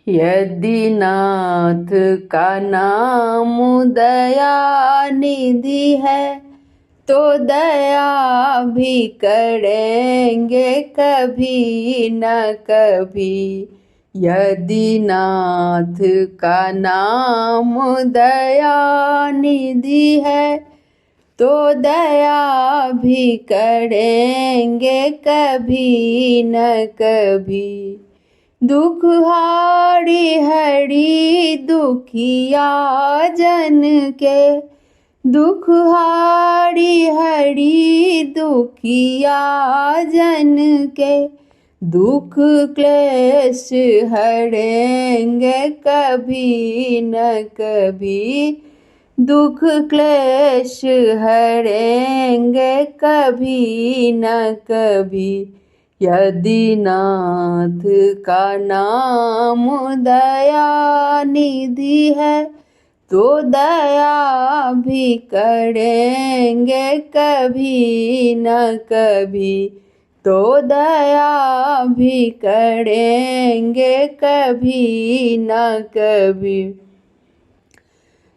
यदि नाथ का नाम दया निधि है तो दया भी करेंगे कभी न कभी। यदि नाथ का नाम दया निधि है तो दया भी करेंगे कभी न कभी। दुख हारी हरी दुखिया जन के, दुख हारी हरी दुखिया जन के, दुख क्लेश हरेंगे कभी न कभी। दुख क्लेश हरेंगे कभी न कभी। यदि नाथ का नाम दया निधि है तो दया भी करेंगे कभी न कभी। तो दया भी करेंगे कभी न कभी।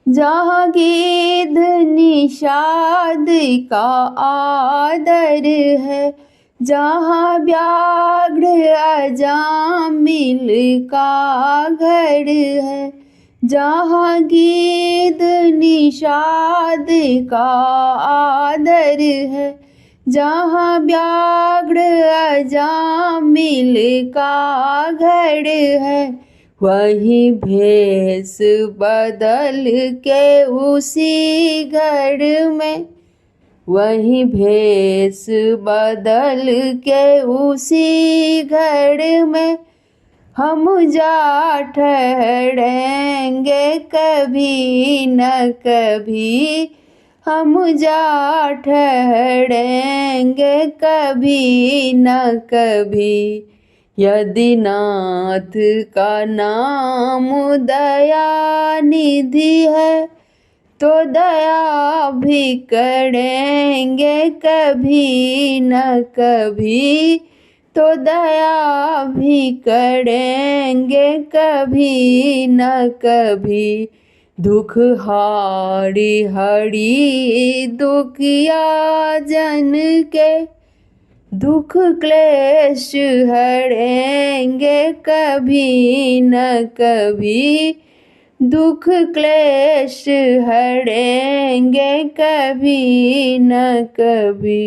जहाँ गिद्ध निषाद का आदर है, जहाँ व्याघ्र अजामिल का घर है, जहाँ गिद्ध निषाद का आदर है, जहाँ व्याघ्र अजामिल का घर है, वहीं भेष बदल के उसी घर में, वहीं भेष बदल के उसी घर में हम जा ठहरेंगे कभी न कभी। हम जा ठहरेंगे कभी न कभी। यदि नाथ का नाम दया निधि है तो दया भी करेंगे कभी न कभी। तो दया भी करेंगे कभी न कभी। दुख हारी हरी दुखिया जन के, दुख क्लेश हरेंगे कभी न कभी। दुख क्लेश हरेंगे कभी न कभी।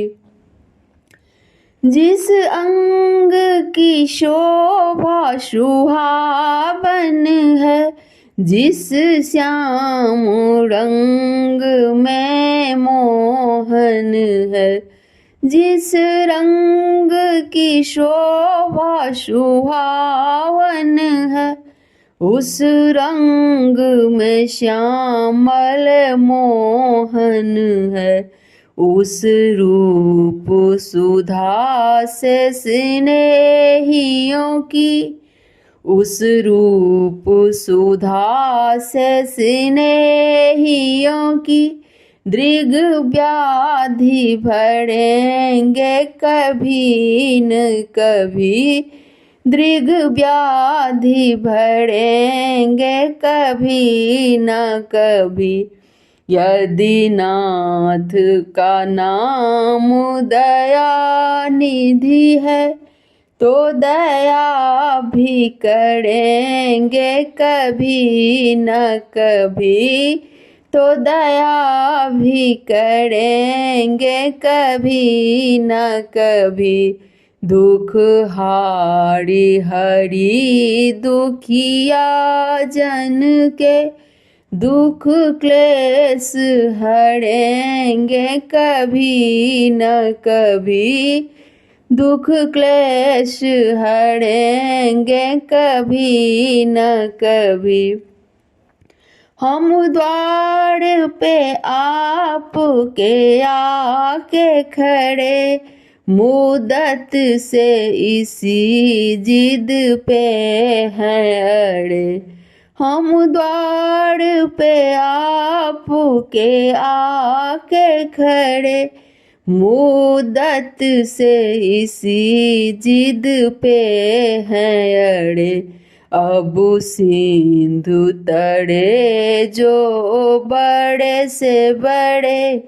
जिस अंग की शोभा सुहावन है, जिस श्याम रंग में मोहन है, जिस रंग की शोभा सुहावन है, उस रंग में श्यामल मोहन है। उस रूप सुधा से स्नेहियों की, उस रूप सुधा से स्नेहियों की दृग व्याधि भरेंगे कभी न कभी। दृग व्याधि भरेंगे कभी न कभी। यदि नाथ का नाम दया निधि है तो दया भी करेंगे कभी न कभी। तो दया भी करेंगे कभी न कभी। दुख हारी हरी दुखिया जन के, दुख क्लेश हरेंगे कभी न कभी। दुख क्लेश हरेंगे कभी न कभी। हम द्वार पे आपके आके खड़े, मुद्दत से इसी जिद पे हैं अड़े। हम द्वार पे आपके आके खड़े, मुद्दत से इसी जिद पे हैं अड़े। अब सिंधु तड़े जो बड़े से बड़े,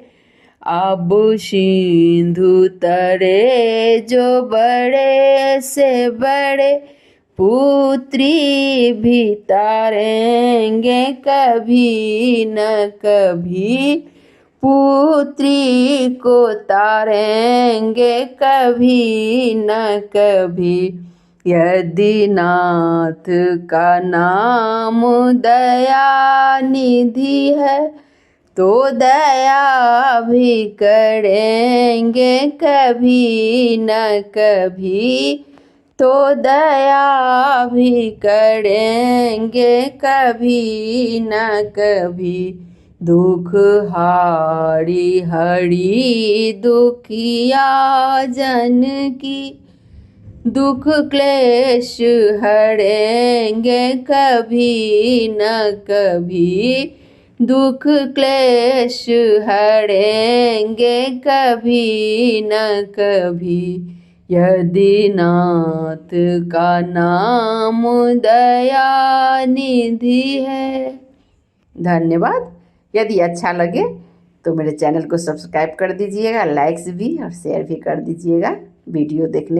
अब सिंधु तड़े जो बड़े से बड़े, पुत्री भी तारेंगे कभी न कभी, पुत्री को तारेंगे कभी न कभी। यदि नाथ का नाम दया निधि है, तो दया भी करेंगे कभी न कभी, तो दया भी करेंगे कभी न कभी। दुख हारी हरी दुखिया जन की, दुख क्लेश हरेंगे कभी न कभी, दुख क्लेश हरेंगे कभी न कभी। यदि नाथ का नाम दया निधि है। धन्यवाद। यदि अच्छा लगे तो मेरे चैनल को सब्सक्राइब कर दीजिएगा, लाइक्स भी और शेयर भी कर दीजिएगा। वीडियो देखने